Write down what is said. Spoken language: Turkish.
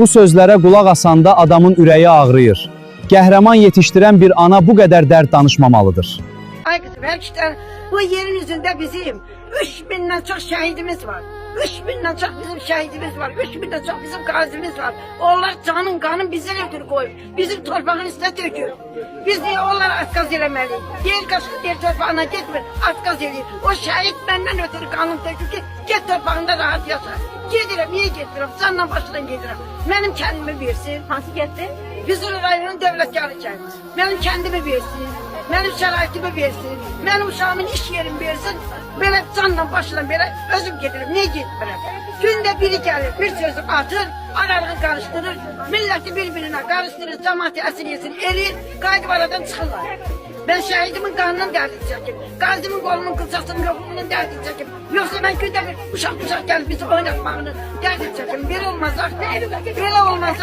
Bu sözlərə qulaq asanda adamın ürəyi ağrıyır. Qəhrəman yetişdirən bir ana bu qədər dərd danışmamalıdır. Ay kızım, gerçekten bu yerin yüzünde bizim 3000'den çok şehidimiz var. 3000'den çok bizim şehidimiz var. 3000'den çok bizim gazimiz var. Onlar canın kanın bize ödül koyup bizim torpağın üstüne döküyor. Biz niye onlara askaz eləmeliyiz? Diğer kaşık diğer torpağına gitme, askaz eləyir. O şehit benden ötürü kanın döküyor ki git torpağında rahat yaşa. Gedirəm, niye gedirəm? Canla başından gedirəm. Benim kendimi versin. Hansı getdi? Füzuli rayonun devletkarı kendi. Benim kendimi versin. Benim şəraitimi versin. Benim uşağımın iş yerimi versin. Böyle canla başla böyle özüm gelirim. Niye gitmirəm? Günde biri gelir, bir sözü atır, aralığı karıştırır, milleti birbirine karıştırır, cemaati esir yesin, erir, kaydı aradan çıkırlar. Ben şehidimin kanının derdini çekeyim. Gazimin kolumun kılçasının yokluğunun derdini çekeyim. Yoksa ben günde bir uşak gelip bizi oynatmağını derdini çekeyim. Bir olmaz, bir olmaz.